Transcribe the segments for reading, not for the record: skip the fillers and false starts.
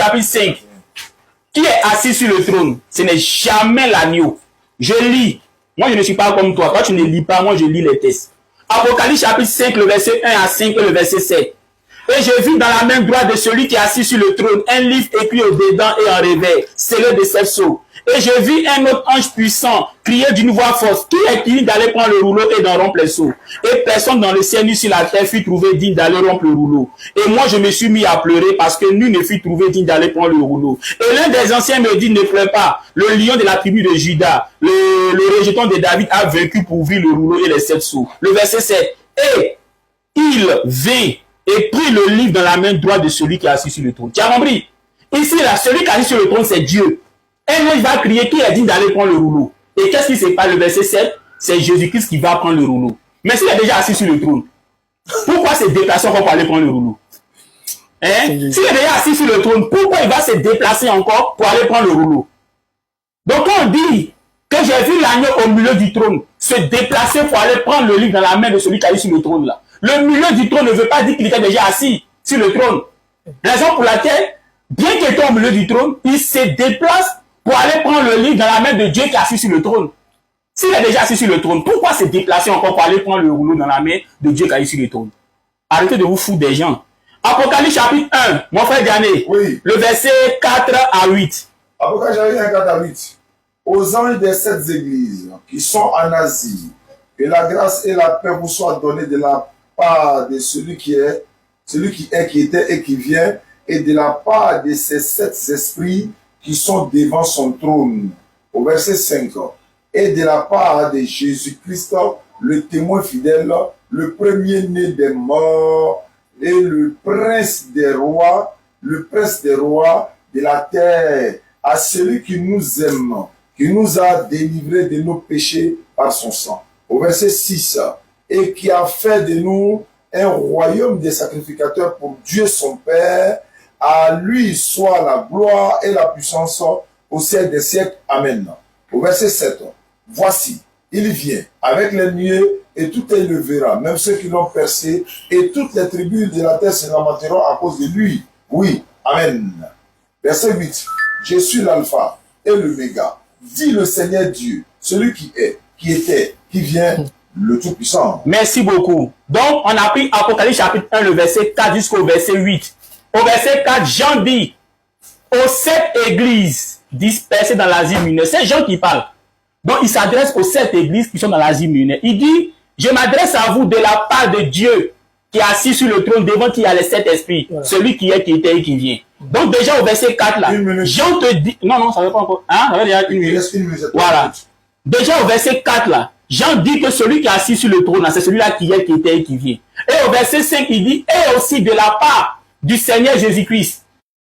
chapitre 5. Qui est assis sur le trône? Ce n'est jamais l'agneau. Je lis. Moi, je ne suis pas comme toi. Toi, tu ne lis pas. Moi, je lis les textes. Apocalypse chapitre 5, le verset 1 à 5 et le verset 7. Et je vis dans la main droite de celui qui est assis sur le trône un livre écrit au-dedans et en revers, scellé de 7 sceaux. Et je vis un autre ange puissant crier d'une voix forte, qui est digne d'aller prendre le rouleau et d'en rompre les sceaux. Et personne dans le ciel ni sur la terre fut trouvé digne d'aller rompre le rouleau. Et moi je me suis mis à pleurer parce que nul ne fut trouvé digne d'aller prendre le rouleau. Et l'un des anciens me dit, ne pleure pas, le lion de la tribu de Juda, le rejeton de David a vaincu pour ouvrir le rouleau et les 7 sceaux. Le verset 7. Et il vint et prit le livre dans la main droite de celui qui est assis sur le trône. Tu as compris? Ici, là, celui qui est assis sur le trône, c'est Dieu. Et là, il va crier qui est digne d'aller prendre le rouleau. Et qu'est-ce qui se passe? Le verset 7, c'est Jésus-Christ qui va prendre le rouleau. Mais s'il est déjà assis sur le trône, pourquoi se déplacer encore pour aller prendre le rouleau? Hein? S'il est déjà assis sur le trône, pourquoi il va se déplacer encore pour aller prendre le rouleau? Donc, quand on dit que j'ai vu l'agneau au milieu du trône se déplacer pour aller prendre le livre dans la main de celui qui est sur le trône là, le milieu du trône ne veut pas dire qu'il était déjà assis sur le trône. Raison pour laquelle, bien qu'il était au milieu du trône, il se déplace pour aller prendre le livre dans la main de Dieu qui est assis sur le trône. S'il est déjà assis sur le trône, pourquoi se déplacer encore pour aller prendre le rouleau dans la main de Dieu qui est assis sur le trône? Arrêtez de vous foutre des gens. Apocalypse chapitre 1, mon frère Diané, oui. Le verset 4 à 8. Apocalypse chapitre 1, 4 à 8. Aux anges des 7 églises qui sont en Asie, que la grâce et la paix vous soient données de la part de celui qui est, qui était et qui vient, et de la part de ces 7 esprits qui sont devant son trône. Au verset 5. Et de la part de Jésus-Christ, le témoin fidèle, le premier-né des morts, et le prince des rois de la terre, à celui qui nous aime, qui nous a délivrés de nos péchés par son sang. Au verset 6. Et qui a fait de nous un royaume des sacrificateurs pour Dieu son Père. À lui soit la gloire et la puissance au siècle des siècles. Amen. Au verset 7. Voici, il vient avec les nuées et tout élevera, même ceux qui l'ont percé, et toutes les tribus de la terre se lamenteront à cause de lui. Oui, amen. Verset 8. Je suis l'alpha et l'oméga, dit le Seigneur Dieu, celui qui est, qui était, qui vient, le Tout-Puissant. Merci beaucoup. Donc, on a pris Apocalypse chapitre 1, le verset 4 jusqu'au verset 8. Au verset 4, Jean dit aux 7 églises dispersées dans l'Asie mineure. C'est Jean qui parle. Donc, il s'adresse aux 7 églises qui sont dans l'Asie mineure. Il dit, je m'adresse à vous de la part de Dieu qui est assis sur le trône devant qui il y a les 7 esprits. Voilà. Celui qui est, qui était et qui vient. Donc, déjà au verset 4 là, Jean te dit... Non, ça ne veut pas encore. Hein? Ça veut dire une minute. Voilà. Déjà au verset 4 là, Jean dit que celui qui est assis sur le trône, c'est celui-là qui est, qui était et qui vient. Et au verset 5, il dit, et aussi de la part du Seigneur Jésus-Christ,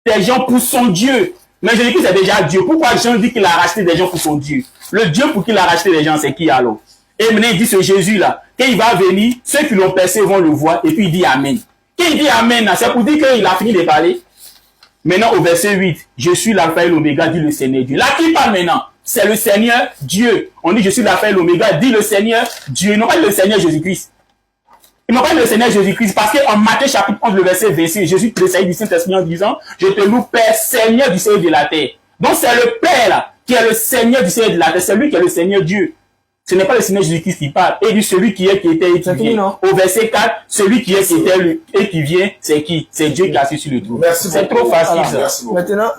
des gens pour son Dieu. Mais Jésus-Christ est déjà Dieu. Pourquoi Jean dit qu'il a racheté des gens pour son Dieu? Le Dieu pour qui il a racheté des gens, c'est qui alors? Et maintenant, il dit ce Jésus-là, quand il va venir, ceux qui l'ont percé vont le voir, et puis il dit Amen. Quand il dit Amen, c'est pour dire qu'il a fini de parler. Maintenant, au verset 8, je suis l'alpha et l'oméga, dit le Seigneur Dieu. Là, qui parle maintenant? C'est le Seigneur Dieu. On dit je suis l'alpha et l'oméga, dit le Seigneur Dieu. Non pas le Seigneur Jésus-Christ. Ils n'ont pas le Seigneur Jésus-Christ parce qu'en Matthieu chapitre 11, le verset 26, Jésus tressaillit du Saint-Esprit en disant, je te loue Père, Seigneur du ciel et de la terre. Donc c'est le Père là, qui est le Seigneur du ciel et de la terre. C'est lui qui est le Seigneur Dieu. Ce n'est pas le Seigneur Jésus-Christ qui parle. Et dit celui qui est, qui était et qui vient. Au verset 4, celui qui est, qui était et qui vient, c'est qui? C'est Dieu qui est assis sur le trône. C'est trop facile ça. Merci beaucoup. Maintenant,